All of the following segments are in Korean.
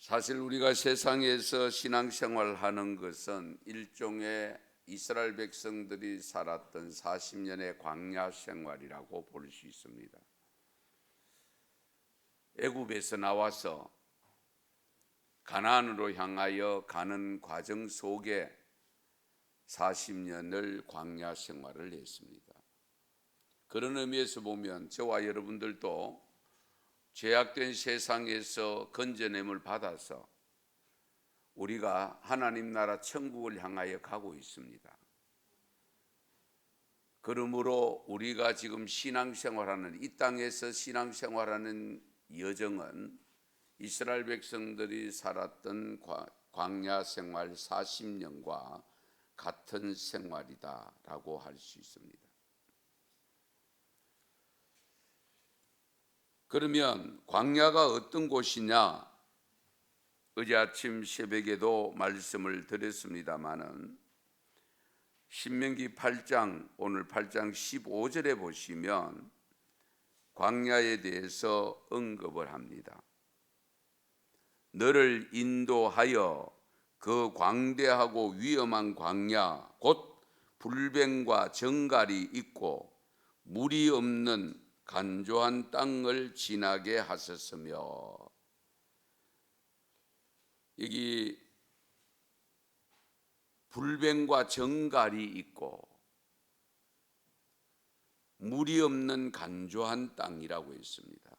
사실 우리가 세상에서 신앙생활하는 것은 일종의 이스라엘 백성들이 살았던 40년의 광야 생활이라고 볼 수 있습니다. 애굽에서 나와서 가나안으로 향하여 가는 과정 속에 40년을 광야 생활을 했습니다. 그런 의미에서 보면 저와 여러분들도 죄악된 세상에서 건져냄을 받아서 우리가 하나님 나라 천국을 향하여 가고 있습니다. 그러므로 우리가 지금 신앙생활하는 이 땅에서 신앙생활하는 여정은 이스라엘 백성들이 살았던 광야 생활 40년과 같은 생활이다라고 할 수 있습니다. 그러면 광야가 어떤 곳이냐? 어제 아침 새벽에도 말씀을 드렸습니다마는 신명기 8장 오늘 8장 15절에 보시면 광야에 대해서 언급을 합니다. 너를 인도하여 그 광대하고 위험한 광야 곧 불뱀과 정갈이 있고 물이 없는 간조한 땅을 지나게 하셨으며, 여기 불뱀과 정갈이 있고 물이 없는 간조한 땅이라고 했습니다.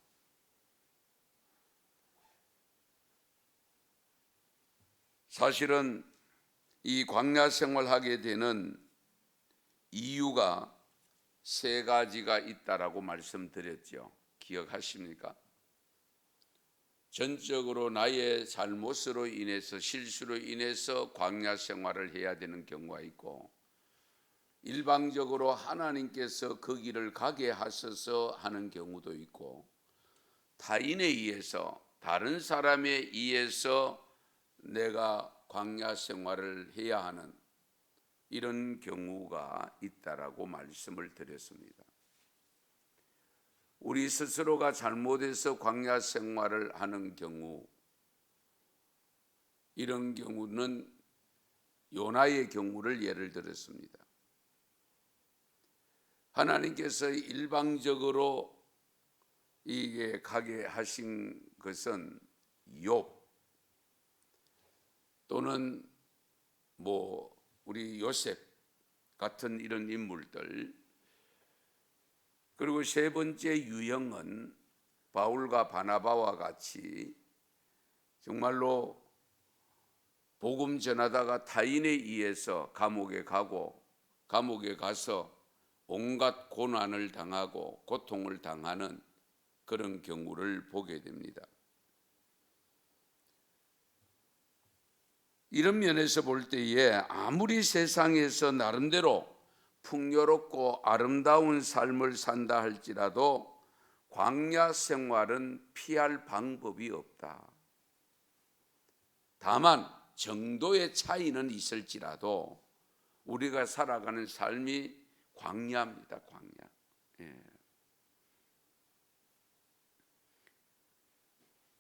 사실은 이 광야 생활하게 되는 이유가 세 가지가 있다라고 말씀드렸죠. 기억하십니까? 전적으로 나의 잘못으로 인해서 실수로 인해서 광야 생활을 해야 되는 경우가 있고, 일방적으로 하나님께서 그 길을 가게 하셔서 하는 경우도 있고, 타인에 의해서 다른 사람에 의해서 내가 광야 생활을 해야 하는 이런 경우가 있다라고 말씀을 드렸습니다. 우리 스스로가 잘못해서 광야 생활을 하는 경우, 이런 경우는 요나의 경우를 예를 들었습니다. 하나님께서 일방적으로 이게 가게 하신 것은 욥 또는 우리 요셉 같은 이런 인물들, 그리고 세 번째 유형은 바울과 바나바와 같이 정말로 복음 전하다가 타인에 의해서 감옥에 가고 감옥에 가서 온갖 고난을 당하고 고통을 당하는 그런 경우를 보게 됩니다. 이런 면에서 볼 때에 아무리 세상에서 나름대로 풍요롭고 아름다운 삶을 산다 할지라도 광야 생활은 피할 방법이 없다. 다만 정도의 차이는 있을지라도 우리가 살아가는 삶이 광야입니다. 광야. 예.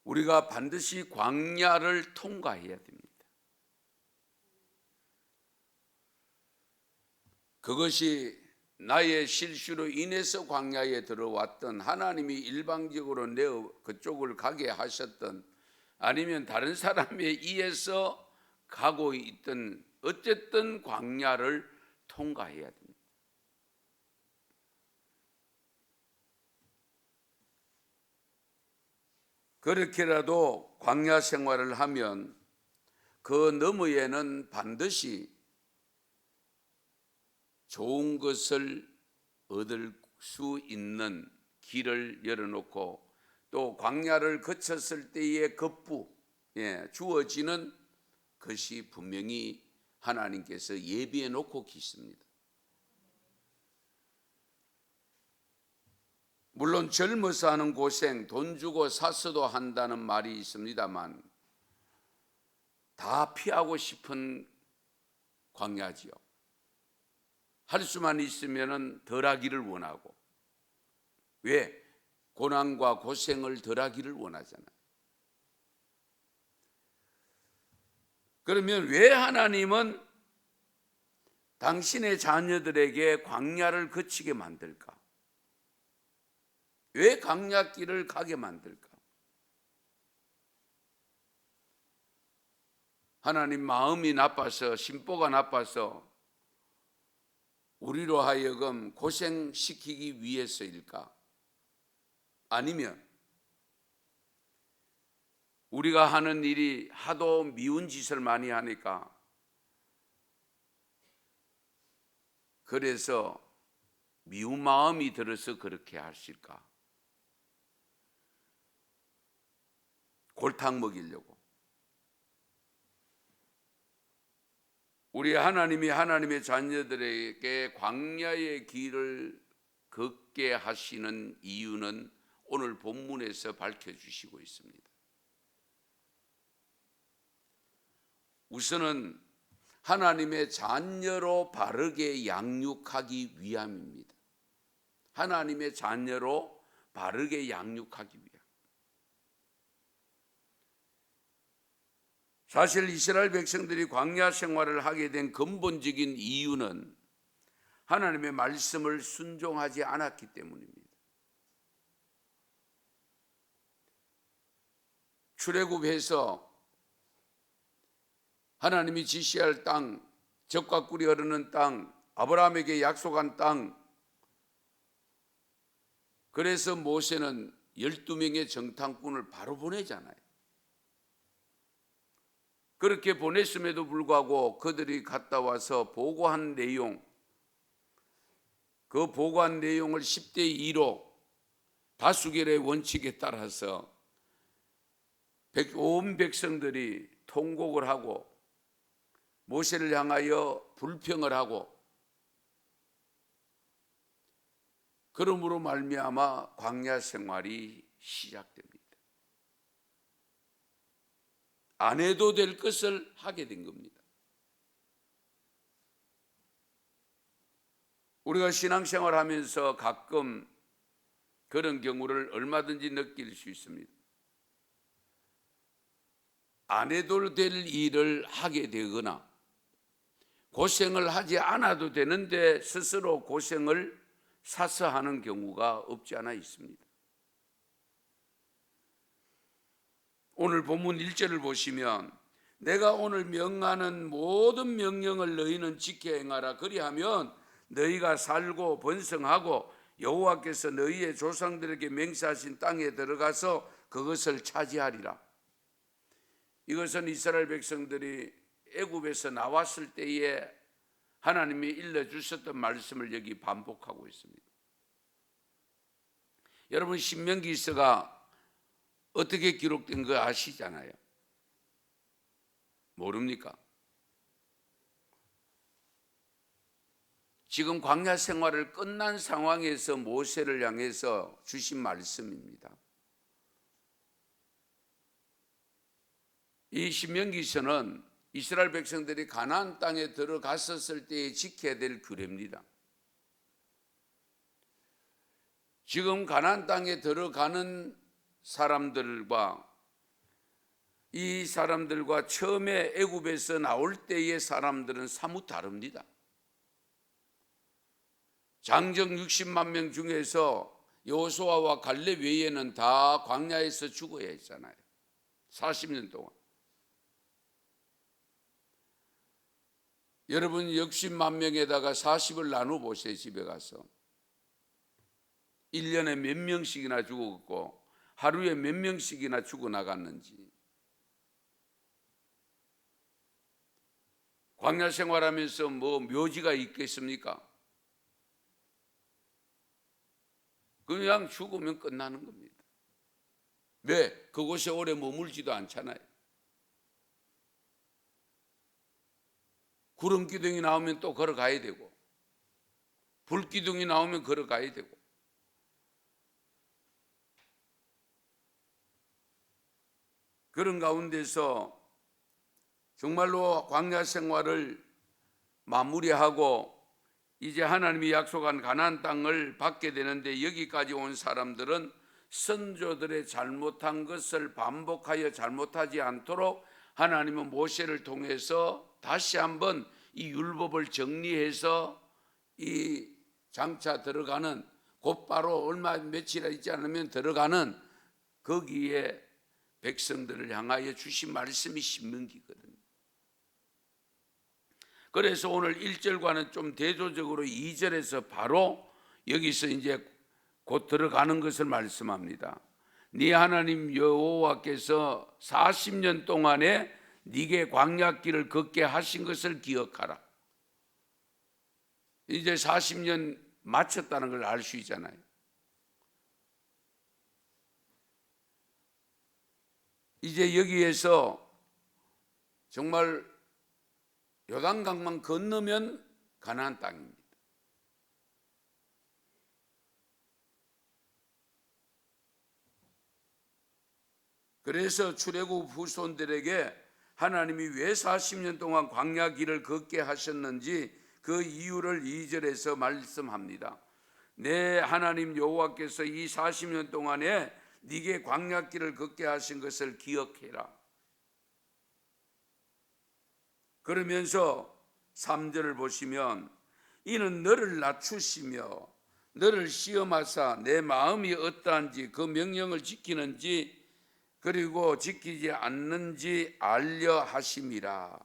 우리가 반드시 광야를 통과해야 됩니다. 그것이 나의 실수로 인해서 광야에 들어왔던, 하나님이 일방적으로 내 그쪽을 가게 하셨던, 아니면 다른 사람에 의해서 가고 있던, 어쨌든 광야를 통과해야 됩니다. 그렇게라도 광야 생활을 하면 그 너머에는 반드시 좋은 것을 얻을 수 있는 길을 열어놓고, 또 광야를 거쳤을 때의 급부 주어지는 것이 분명히 하나님께서 예비해 놓고 계십니다. 물론 젊어서 하는 고생, 돈 주고 사서도 한다는 말이 있습니다만 다 피하고 싶은 광야지요. 할 수만 있으면 덜하기를 원하고, 왜? 고난과 고생을 덜하기를 원하잖아요. 그러면 왜 하나님은 당신의 자녀들에게 광야를 거치게 만들까? 왜 광야길을 가게 만들까? 하나님 마음이 나빠서, 심보가 나빠서 우리로 하여금 고생시키기 위해서일까? 아니면 우리가 하는 일이 하도 미운 짓을 많이 하니까 그래서 미운 마음이 들어서 그렇게 하실까? 골탕 먹이려고. 우리 하나님이 하나님의 자녀들에게 광야의 길을 걷게 하시는 이유는 오늘 본문에서 밝혀주시고 있습니다. 우선은 하나님의 자녀로 바르게 양육하기 위함입니다. 하나님의 자녀로 바르게 양육하기 위함. 사실 이스라엘 백성들이 광야 생활을 하게 된 근본적인 이유는 하나님의 말씀을 순종하지 않았기 때문입니다. 출애굽해서 하나님이 지시할 땅, 젖과 꿀이 흐르는 땅, 아브라함에게 약속한 땅, 그래서 모세는 12명의 정탐꾼을 바로 보내잖아요. 그렇게 보냈음에도 불구하고 그들이 갔다 와서 보고한 내용, 그 보고한 내용을 10대 2로 다수결의 원칙에 따라서 온 백성들이 통곡을 하고 모세를 향하여 불평을 하고, 그러므로 말미암아 광야 생활이 시작됩니다. 안 해도 될 것을 하게 된 겁니다. 우리가 신앙생활 하면서 가끔 그런 경우를 얼마든지 느낄 수 있습니다. 안 해도 될 일을 하게 되거나 고생을 하지 않아도 되는데 스스로 고생을 사서 하는 경우가 없지 않아 있습니다. 오늘 본문 1절을 보시면 내가 오늘 명하는 모든 명령을 너희는 지켜 행하라. 그리하면 너희가 살고 번성하고 여호와께서 너희의 조상들에게 맹세하신 땅에 들어가서 그것을 차지하리라. 이것은 이스라엘 백성들이 애굽에서 나왔을 때에 하나님이 일러주셨던 말씀을 여기 반복하고 있습니다. 여러분, 신명기서가 어떻게 기록된 거 아시잖아요. 모릅니까? 지금 광야 생활을 끝난 상황에서 모세를 향해서 주신 말씀입니다. 이 신명기서는 이스라엘 백성들이 가나안 땅에 들어갔었을 때에 지켜야 될 규례입니다. 지금 가나안 땅에 들어가는 사람들과 이 사람들과 처음에 애굽에서 나올 때의 사람들은 사뭇 다릅니다. 장정 60만 명 중에서 여호수아와 갈렙 외에는 다 광야에서 죽어야 했잖아요. 40년 동안. 여러분 60만 명에다가 40을 나눠 보세요. 집에 가서 1년에 몇 명씩이나 죽었고 하루에 몇 명씩이나 죽어나갔는지. 광야 생활하면서 뭐 묘지가 있겠습니까? 그냥 죽으면 끝나는 겁니다. 왜? 그곳에 오래 머물지도 않잖아요. 구름 기둥이 나오면 또 걸어가야 되고 불 기둥이 나오면 걸어가야 되고, 그런 가운데서 정말로 광야 생활을 마무리하고 이제 하나님이 약속한 가나안 땅을 받게 되는데, 여기까지 온 사람들은 선조들의 잘못한 것을 반복하여 잘못하지 않도록 하나님은 모세를 통해서 다시 한번 이 율법을 정리해서 이 장차 들어가는 곧바로 얼마 며칠 있지 않으면 들어가는 거기에 백성들을 향하여 주신 말씀이 신명기거든요. 그래서 오늘 1절과는 좀 대조적으로 2절에서 바로 여기서 이제 곧 들어가는 것을 말씀합니다. 네 하나님 여호와께서 40년 동안에 네게 광야길을 걷게 하신 것을 기억하라. 이제 40년 마쳤다는 걸 알 수 있잖아요. 이제 여기에서 정말 요단강만 건너면 가나안 땅입니다. 그래서 출애굽 후손들에게 하나님이 왜 40년 동안 광야 길을 걷게 하셨는지 그 이유를 2절에서 말씀합니다. 내 하나님 여호와께서 이 40년 동안에 네게 광야 길을 걷게 하신 것을 기억해라. 그러면서 3절을 보시면 이는 너를 낮추시며 너를 시험하사 내 마음이 어떠한지 그 명령을 지키는지 그리고 지키지 않는지 알려 하심이라.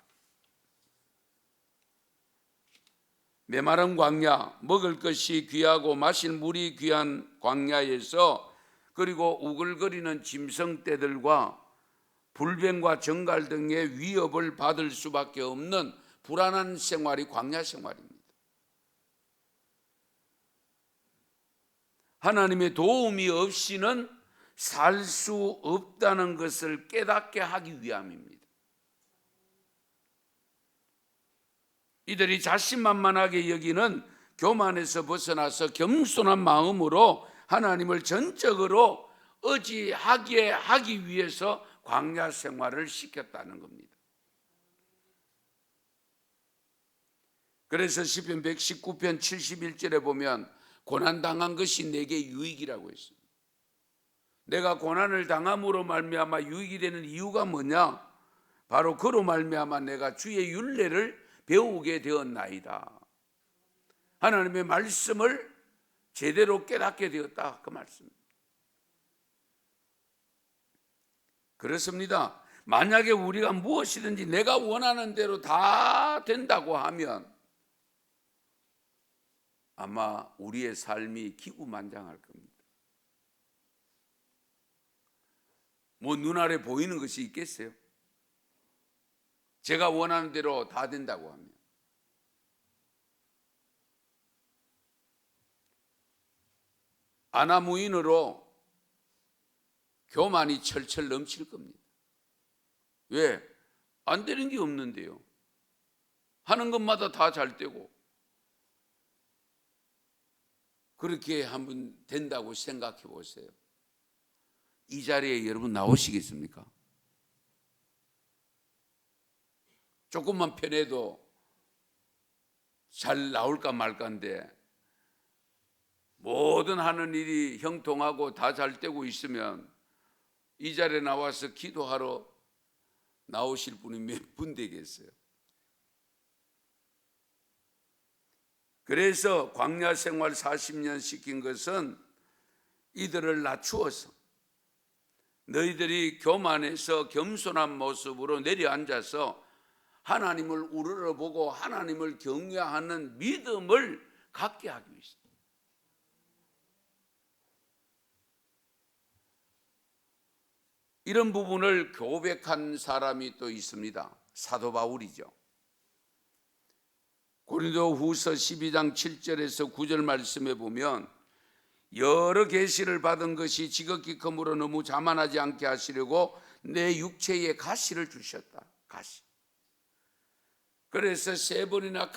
메마른 광야, 먹을 것이 귀하고 마실 물이 귀한 광야에서 그리고 우글거리는 짐승떼들과 불뱀과 정갈 등의 위협을 받을 수밖에 없는 불안한 생활이 광야 생활입니다. 하나님의 도움이 없이는 살 수 없다는 것을 깨닫게 하기 위함입니다. 이들이 자신만만하게 여기는 교만에서 벗어나서 겸손한 마음으로 하나님을 전적으로 의지하게 하기 위해서 광야 생활을 시켰다는 겁니다. 그래서 시편 119편 71절에 보면 고난당한 것이 내게 유익이라고 했습니다. 내가 고난을 당함으로 말미암아 유익이 되는 이유가 뭐냐? 바로 그로 말미암아 내가 주의 율례를 배우게 되었나이다. 하나님의 말씀을 제대로 깨닫게 되었다, 그 말씀입니다. 그렇습니다. 만약에 우리가 무엇이든지 내가 원하는 대로 다 된다고 하면 아마 우리의 삶이 기구만장할 겁니다. 뭐 눈알에 보이는 것이 있겠어요? 제가 원하는 대로 다 된다고 하면. 아나무인으로 교만이 철철 넘칠 겁니다. 왜? 안 되는 게 없는데요. 하는 것마다 다 잘 되고 그렇게 한번 된다고 생각해 보세요. 이 자리에 여러분 나오시겠습니까? 조금만 편해도 잘 나올까 말까인데 모든 하는 일이 형통하고 다 잘 되고 있으면 이 자리에 나와서 기도하러 나오실 분이 몇 분 되겠어요? 그래서 광야 생활 40년 시킨 것은 이들을 낮추어서 너희들이 교만해서 겸손한 모습으로 내려앉아서 하나님을 우러러보고 하나님을 경외하는 믿음을 갖게 하기 위해서입니다. 이런 부분을 고백한 사람이 또 있습니다. 사도 바울이죠. 고린도후서 12장 7절에서 9절 말씀에 보면 여러 계시를 받은 것이 지극히 크므로 너무 자만하지 않게 하시려고 내 육체에 가시를 주셨다. 가시. 그래서 3번이나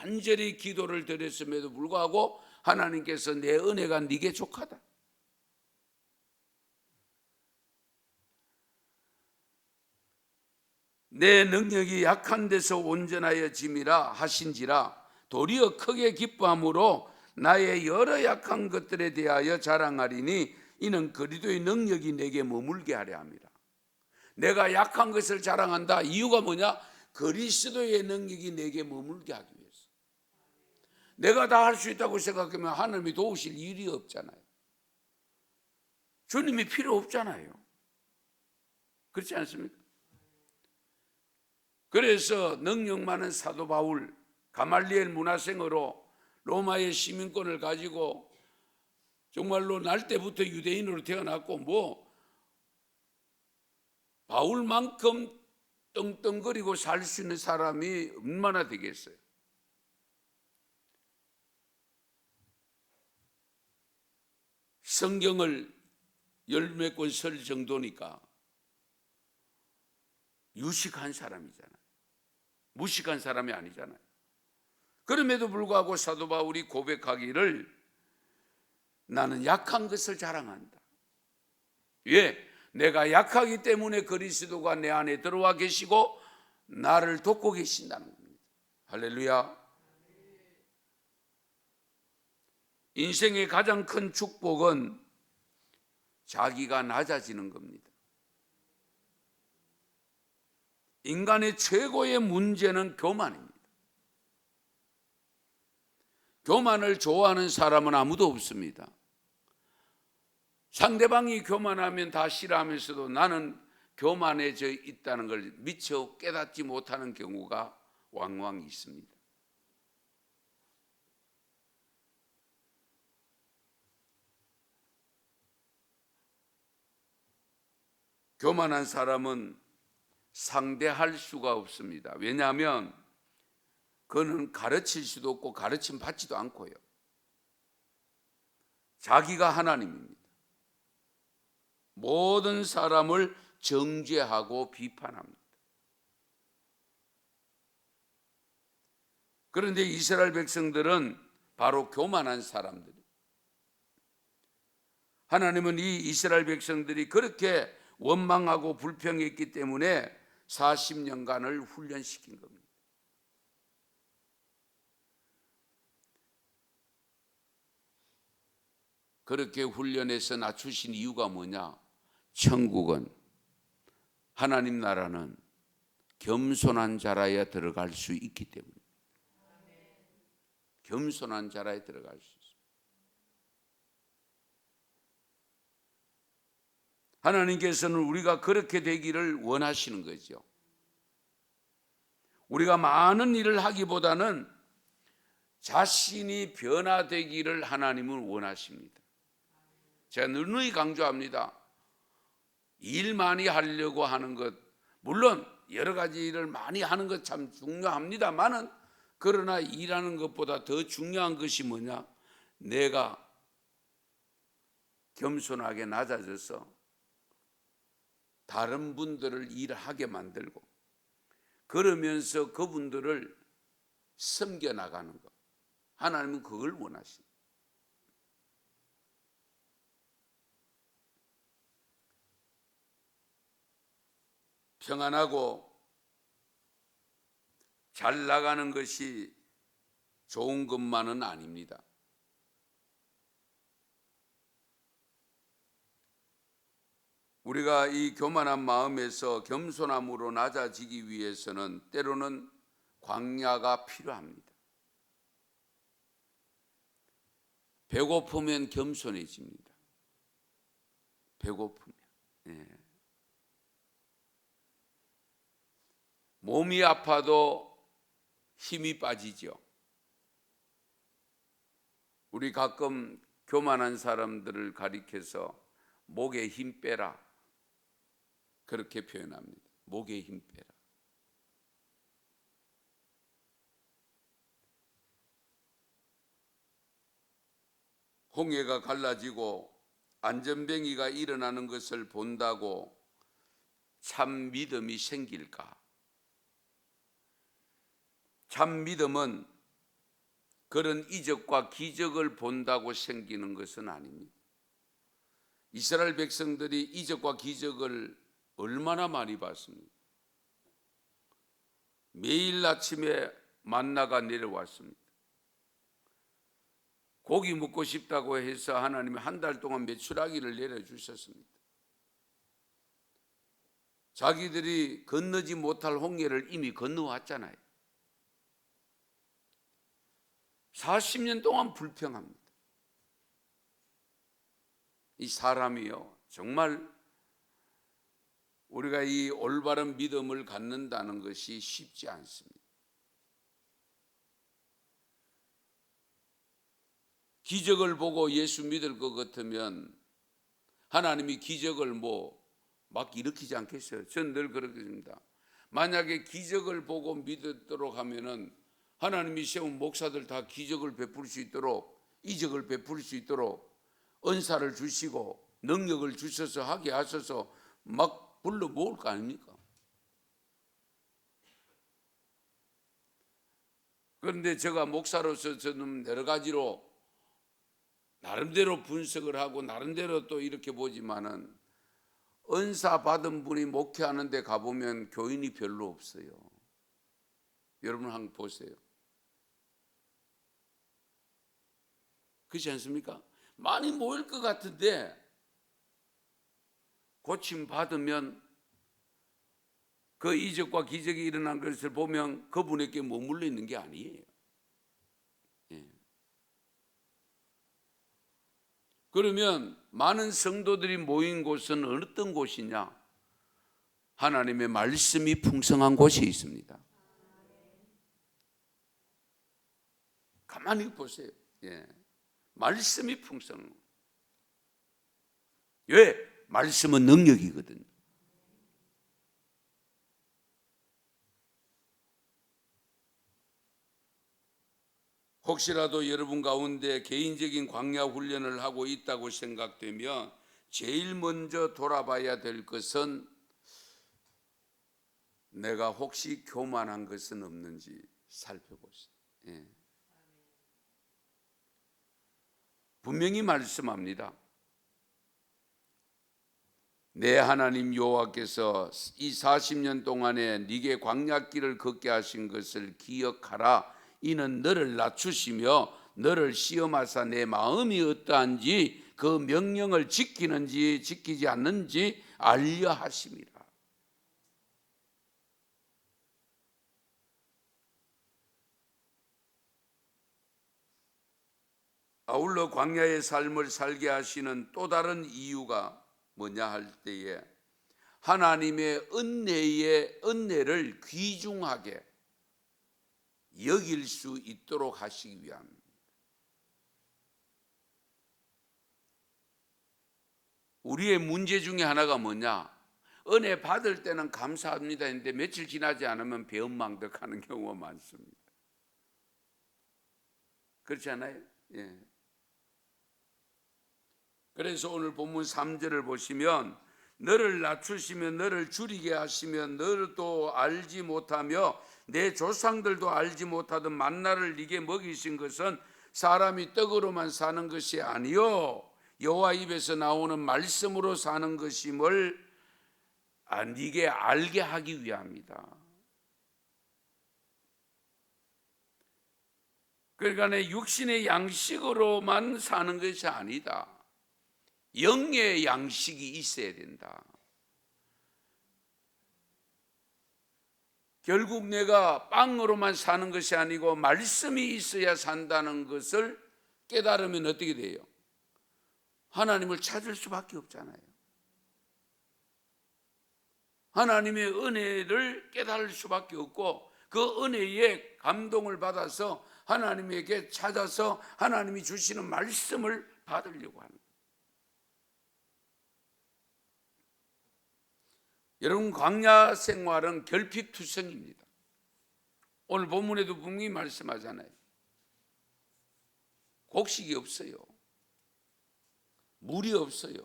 간절히 기도를 드렸음에도 불구하고 하나님께서 내 은혜가 네게 족하다. 내 능력이 약한 데서 온전하여 짐이라 하신지라 도리어 크게 기뻐함으로 나의 여러 약한 것들에 대하여 자랑하리니 이는 그리스도의 능력이 내게 머물게 하려 함이라. 내가 약한 것을 자랑한다. 이유가 뭐냐? 그리스도의 능력이 내게 머물게 하기 위해서. 내가 다 할 수 있다고 생각하면 하나님이 도우실 일이 없잖아요. 주님이 필요 없잖아요. 그렇지 않습니까? 그래서 능력 많은 사도 바울, 가말리엘 문화생으로 로마의 시민권을 가지고 정말로 날 때부터 유대인으로 태어났고 바울만큼 떵떵거리고 살 수 있는 사람이 얼마나 되겠어요? 성경을 열 몇 권 쓸 정도니까 유식한 사람이잖아요. 무식한 사람이 아니잖아요. 그럼에도 불구하고 사도 바울이 고백하기를 나는 약한 것을 자랑한다. 왜? 내가 약하기 때문에 그리스도가 내 안에 들어와 계시고 나를 돕고 계신다는 겁니다. 할렐루야. 인생의 가장 큰 축복은 자기가 낮아지는 겁니다. 인간의 최고의 문제는 교만입니다. 교만을 좋아하는 사람은 아무도 없습니다. 상대방이 교만하면 다 싫어하면서도 나는 교만해져 있다는 걸 미처 깨닫지 못하는 경우가 왕왕 있습니다. 교만한 사람은 상대할 수가 없습니다. 왜냐하면 그는 가르칠 수도 없고 가르침 받지도 않고요. 자기가 하나님입니다. 모든 사람을 정죄하고 비판합니다. 그런데 이스라엘 백성들은 바로 교만한 사람들이에요. 하나님은 이 이스라엘 백성들이 그렇게 원망하고 불평했기 때문에 40년간을 훈련시킨 겁니다. 그렇게 훈련해서 낮추신 이유가 뭐냐? 천국은, 하나님 나라는 겸손한 자라야 들어갈 수 있기 때문에. 겸손한 자라야 들어갈 수 있습니다. 하나님께서는 우리가 그렇게 되기를 원하시는 거죠. 우리가 많은 일을 하기보다는 자신이 변화되기를 하나님은 원하십니다. 제가 늘히 강조합니다. 일 많이 하려고 하는 것, 물론 여러 가지 일을 많이 하는 것 참 중요합니다만은, 그러나 일하는 것보다 더 중요한 것이 뭐냐? 내가 겸손하게 낮아져서 다른 분들을 일하게 만들고 그러면서 그분들을 섬겨나가는 것. 하나님은 그걸 원하십니다. 평안하고 잘 나가는 것이 좋은 것만은 아닙니다. 우리가 이 교만한 마음에서 겸손함으로 낮아지기 위해서는 때로는 광야가 필요합니다. 배고프면 겸손해집니다. 배고프면. 예. 몸이 아파도 힘이 빠지죠. 우리 가끔 교만한 사람들을 가리켜서 목에 힘 빼라, 그렇게 표현합니다. 목에 힘 빼라. 홍해가 갈라지고 안전뱅이가 일어나는 것을 본다고 참 믿음이 생길까? 참 믿음은 그런 이적과 기적을 본다고 생기는 것은 아닙니다. 이스라엘 백성들이 이적과 기적을 얼마나 많이 봤습니까? 매일 아침에 만나가 내려왔습니다. 고기 먹고 싶다고 해서 하나님이 한 달 동안 메추라기를 내려주셨습니다. 자기들이 건너지 못할 홍해를 이미 건너왔잖아요. 40년 동안 불평합니다. 이 사람이요, 정말 우리가 이 올바른 믿음을 갖는다는 것이 쉽지 않습니다. 기적을 보고 예수 믿을 것 같으면 하나님이 기적을 막 일으키지 않겠어요? 저는 늘 그렇게 봅니다. 만약에 기적을 보고 믿도록 하면은 하나님이 세운 목사들 다 기적을 베풀 수 있도록, 이적을 베풀 수 있도록 은사를 주시고 능력을 주셔서 하게 하셔서 막 불러 모을 거 아닙니까? 그런데 제가 목사로서 저는 여러 가지로 나름대로 분석을 하고 나름대로 또 이렇게 보지만은 은사 받은 분이 목회하는 데 가보면 교인이 별로 없어요. 여러분 한번 보세요. 그렇지 않습니까? 많이 모일 것 같은데 고침 받으면 그 이적과 기적이 일어난 것을 보면 그분에게 머물러 있는 게 아니에요. 예. 그러면 많은 성도들이 모인 곳은 어떤 곳이냐? 하나님의 말씀이 풍성한 곳이 있습니다. 가만히 보세요. 예. 말씀이 풍성한. 왜? 말씀은 능력이거든요. 혹시라도 여러분 가운데 개인적인 광야 훈련을 하고 있다고 생각되면 제일 먼저 돌아봐야 될 것은 내가 혹시 교만한 것은 없는지 살펴보세요. 예. 분명히 말씀합니다. 내 하나님 여호와께서 이 40년 동안에 네게 광야길을 걷게 하신 것을 기억하라. 이는 너를 낮추시며 너를 시험하사 내 마음이 어떠한지 그 명령을 지키는지 지키지 않는지 알려 하심이라. 아울러 광야의 삶을 살게 하시는 또 다른 이유가 뭐냐 할 때에 하나님의 은혜를 귀중하게 여길 수 있도록 하시기 위함입니다. 우리의 문제 중에 하나가 뭐냐? 은혜 받을 때는 감사합니다 했는데 며칠 지나지 않으면 배은망덕하는 경우가 많습니다. 그렇지 않아요? 예. 그래서 오늘 본문 3절을 보시면 너를 낮추시며 너를 줄이게 하시며 너도 알지 못하며 내 조상들도 알지 못하던 만나를 네게 먹이신 것은 사람이 떡으로만 사는 것이 아니요 여호와 입에서 나오는 말씀으로 사는 것임을 네게 알게 하기 위함이다. 그러니까 내 육신의 양식으로만 사는 것이 아니다. 영의 양식이 있어야 된다. 결국 내가 빵으로만 사는 것이 아니고 말씀이 있어야 산다는 것을 깨달으면 어떻게 돼요? 하나님을 찾을 수밖에 없잖아요. 하나님의 은혜를 깨달을 수밖에 없고 그 은혜에 감동을 받아서 하나님에게 찾아서 하나님이 주시는 말씀을 받으려고 하는 거예요. 여러분 광야 생활은 결핍투성입니다. 오늘 본문에도 분명히 말씀하잖아요. 곡식이 없어요. 물이 없어요.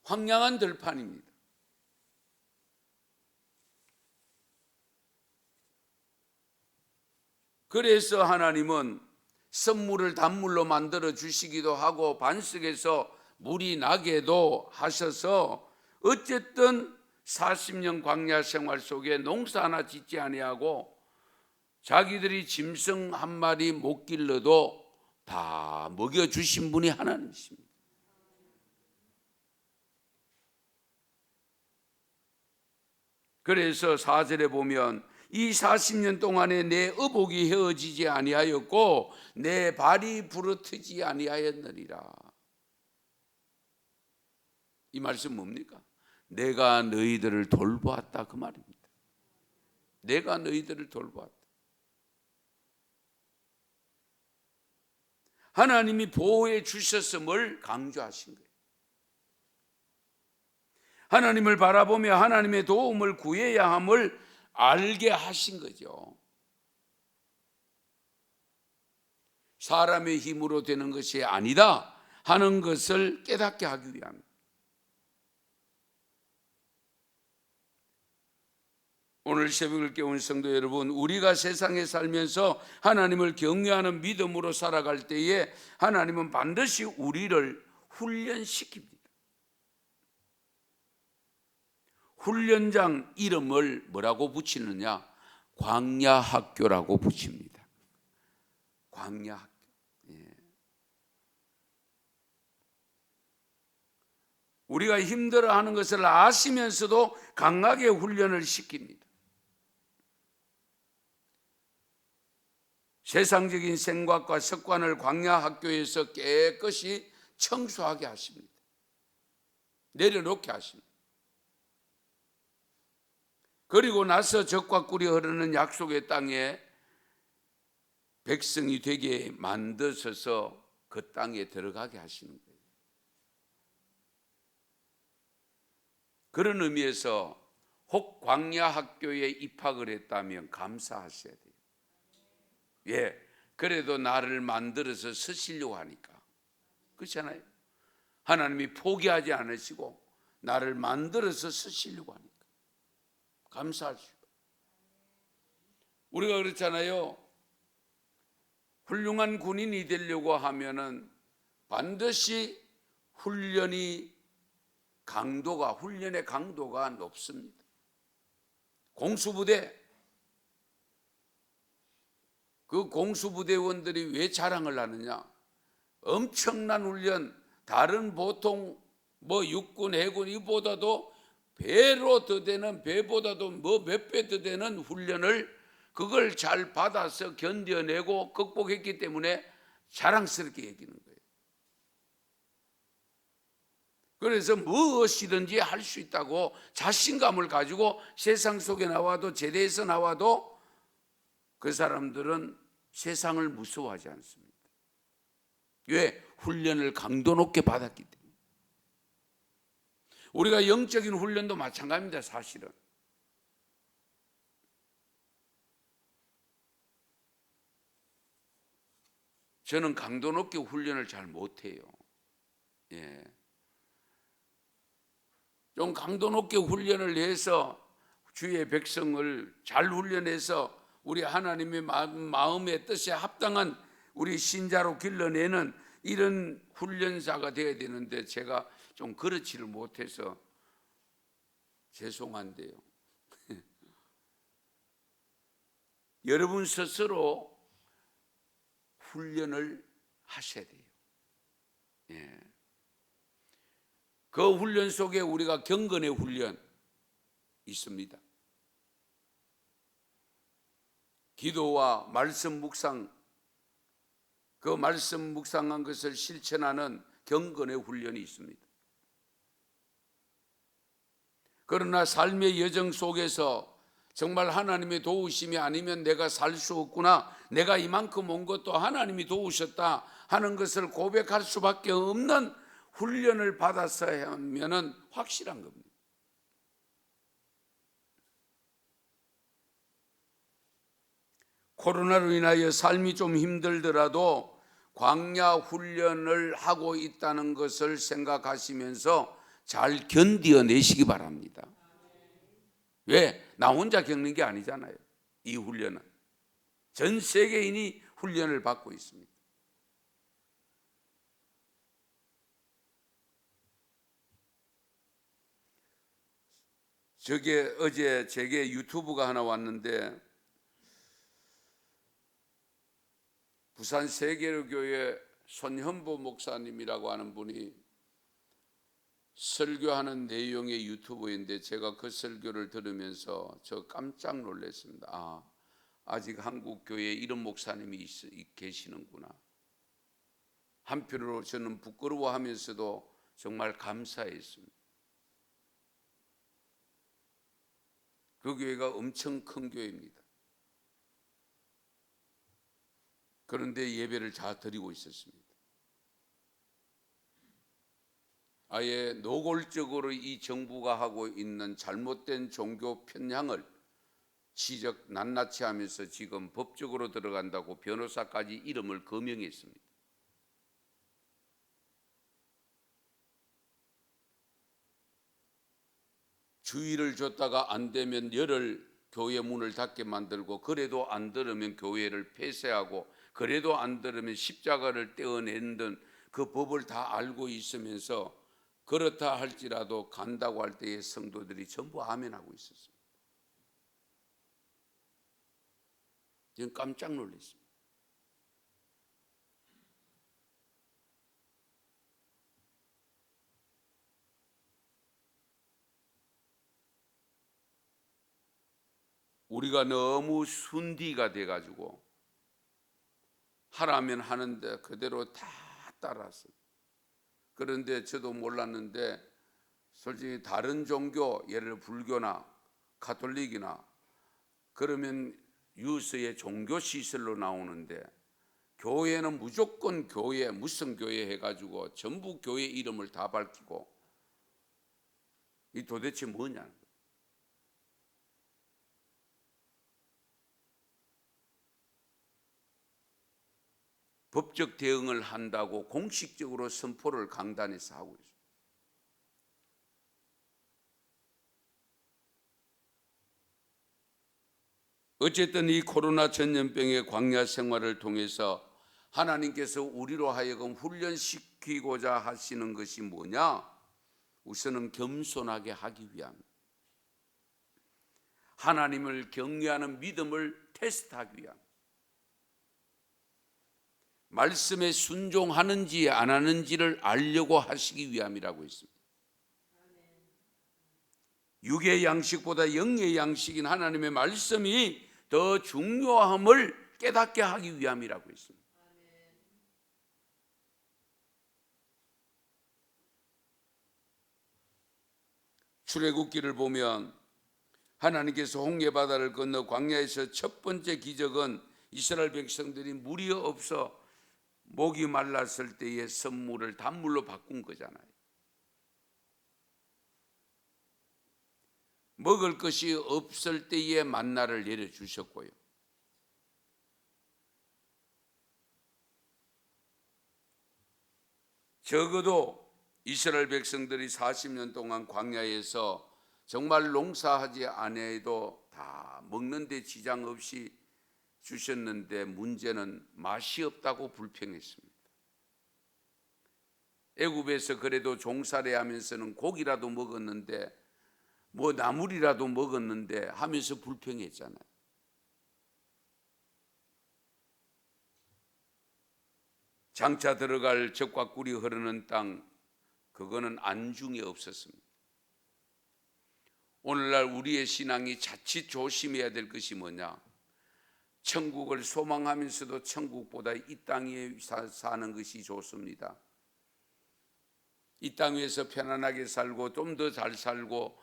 황량한 들판입니다. 그래서 하나님은 선물을 단물로 만들어 주시기도 하고 반석에서 물이 나게도 하셔서 어쨌든 40년 광야 생활 속에 농사 하나 짓지 아니하고 자기들이 짐승 한 마리 못 길러도 다 먹여주신 분이 하나님이십니다. 그래서 4절에 보면 이 40년 동안에 내 의복이 헤어지지 아니하였고 내 발이 부르트지 아니하였느니라. 이 말씀 뭡니까? 내가 너희들을 돌보았다, 그 말입니다. 내가 너희들을 돌보았다. 하나님이 보호해 주셨음을 강조하신 거예요. 하나님을 바라보며 하나님의 도움을 구해야 함을 알게 하신 거죠. 사람의 힘으로 되는 것이 아니다 하는 것을 깨닫게 하기 위함. 오늘 새벽을 깨운 성도 여러분, 우리가 세상에 살면서 하나님을 경외하는 믿음으로 살아갈 때에 하나님은 반드시 우리를 훈련시킵니다. 훈련장 이름을 뭐라고 붙이느냐? 광야학교라고 붙입니다. 광야학교. 예. 우리가 힘들어하는 것을 아시면서도 강하게 훈련을 시킵니다. 세상적인 생각과 습관을 광야학교에서 깨끗이 청소하게 하십니다. 내려놓게 하십니다. 그리고 나서 젖과 꿀이 흐르는 약속의 땅에 백성이 되게 만드셔서 그 땅에 들어가게 하시는 거예요. 그런 의미에서 혹 광야학교에 입학을 했다면 감사하셔야 돼요. 예, 그래도 나를 만들어서 쓰시려고 하니까. 그렇잖아요. 하나님이 포기하지 않으시고 나를 만들어서 쓰시려고 하니까 감사하시고. 우리가 그렇잖아요. 훌륭한 군인이 되려고 하면은 반드시 훈련의 강도가 높습니다. 공수부대, 그 공수부대원들이 왜 자랑을 하느냐? 엄청난 훈련, 다른 보통 육군, 해군 이보다도 배로 더 되는, 배보다도 몇 배 더 되는 훈련을 그걸 잘 받아서 견뎌내고 극복했기 때문에 자랑스럽게 여기는 거예요. 그래서 무엇이든지 할 수 있다고 자신감을 가지고 세상 속에 나와도, 제대에서 나와도 그 사람들은 세상을 무서워하지 않습니다. 왜? 훈련을 강도 높게 받았기 때문에. 우리가 영적인 훈련도 마찬가지입니다. 사실은 저는 강도 높게 훈련을 잘 못해요. 예. 좀 강도 높게 훈련을 해서 주의 백성을 잘 훈련해서 우리 하나님의 마음의 뜻에 합당한 우리 신자로 길러내는 이런 훈련사가 되어야 되는데 제가 좀 그렇지를 못해서 죄송한데요. 여러분 스스로 훈련을 하셔야 돼요. 예. 그 훈련 속에 우리가 경건의 훈련 있습니다. 기도와 말씀 묵상, 그 말씀 묵상한 것을 실천하는 경건의 훈련이 있습니다. 그러나 삶의 여정 속에서 정말 하나님의 도우심이 아니면 내가 살 수 없구나, 내가 이만큼 온 것도 하나님이 도우셨다 하는 것을 고백할 수밖에 없는 훈련을 받았어야 하면은 확실한 겁니다. 코로나로 인하여 삶이 좀 힘들더라도 광야 훈련을 하고 있다는 것을 생각하시면서 잘 견뎌내시기 바랍니다. 왜? 나 혼자 겪는 게 아니잖아요. 이 훈련은 전 세계인이 훈련을 받고 있습니다. 어제 제게 유튜브가 하나 왔는데 부산 세계로교회 손현보 목사님이라고 하는 분이 설교하는 내용의 유튜브인데 제가 그 설교를 들으면서 저 깜짝 놀랐습니다. 아직 한국 교회에 이런 목사님이 계시는구나. 한편으로 저는 부끄러워하면서도 정말 감사했습니다. 그 교회가 엄청 큰 교회입니다. 그런데 예배를 잘 드리고 있었습니다. 아예 노골적으로 이 정부가 하고 있는 잘못된 종교 편향을 낱낱이 하면서 지금 법적으로 들어간다고 변호사까지 이름을 거명했습니다. 주의를 줬다가 안 되면 열흘 교회 문을 닫게 만들고, 그래도 안 들으면 교회를 폐쇄하고, 그래도 안 들으면 십자가를 떼어내는 그 법을 다 알고 있으면서 그렇다 할지라도 간다고 할 때의 성도들이 전부 아멘하고 있었습니다. 저는 깜짝 놀랐습니다. 우리가 너무 순디가 돼가지고 하라면 하는데 그대로 다 따랐어요. 그런데 저도 몰랐는데 솔직히 다른 종교, 예를 들어 불교나 가톨릭이나 그러면 유서의 종교 시설로 나오는데, 교회는 무조건 교회, 무슨 교회 해가지고 전부 교회 이름을 다 밝히고, 이 도대체 뭐냐? 법적 대응을 한다고 공식적으로 선포를 강단에서 하고 있습니다. 어쨌든 이 코로나 전염병의 광야 생활을 통해서 하나님께서 우리로 하여금 훈련시키고자 하시는 것이 뭐냐? 우선은 겸손하게 하기 위함, 하나님을 경외하는 믿음을 테스트하기 위함, 말씀에 순종하는지 안 하는지를 알려고 하시기 위함이라고 했습니다. 육의 양식보다 영의 양식인 하나님의 말씀이 더 중요함을 깨닫게 하기 위함이라고 했습니다. 출애굽기를 보면 하나님께서 홍해바다를 건너 광야에서 첫 번째 기적은 이스라엘 백성들이 물이 없어 목이 말랐을 때의 선물을 단물로 바꾼 거잖아요. 먹을 것이 없을 때에 만나를 내려주셨고요. 적어도 이스라엘 백성들이 40년 동안 광야에서 정말 농사하지 않아도 다 먹는데 지장 없이 주셨는데, 문제는 맛이 없다고 불평했습니다. 애굽에서 그래도 종살이 하면서는 고기라도 먹었는데, 뭐 나물이라도 먹었는데 하면서 불평했잖아요. 장차 들어갈 젖과 꿀이 흐르는 땅, 그거는 안중에 없었습니다. 오늘날 우리의 신앙이 자칫 조심해야 될 것이 뭐냐? 천국을 소망하면서도 천국보다 이 땅에 사는 것이 좋습니다. 이 땅 위에서 편안하게 살고 좀 더 잘 살고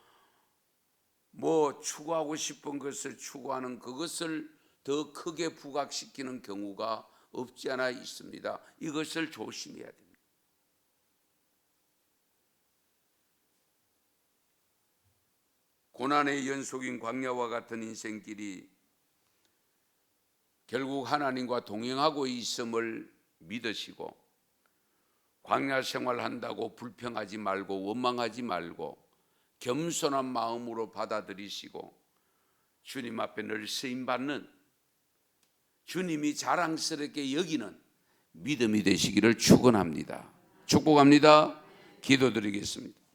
뭐 추구하고 싶은 것을 추구하는 그것을 더 크게 부각시키는 경우가 없지 않아 있습니다. 이것을 조심해야 됩니다. 고난의 연속인 광야와 같은 인생길이 결국 하나님과 동행하고 있음을 믿으시고, 광야 생활한다고 불평하지 말고 원망하지 말고 겸손한 마음으로 받아들이시고 주님 앞에 늘 쓰임받는, 주님이 자랑스럽게 여기는 믿음이 되시기를 축원합니다. 축복합니다. 기도드리겠습니다.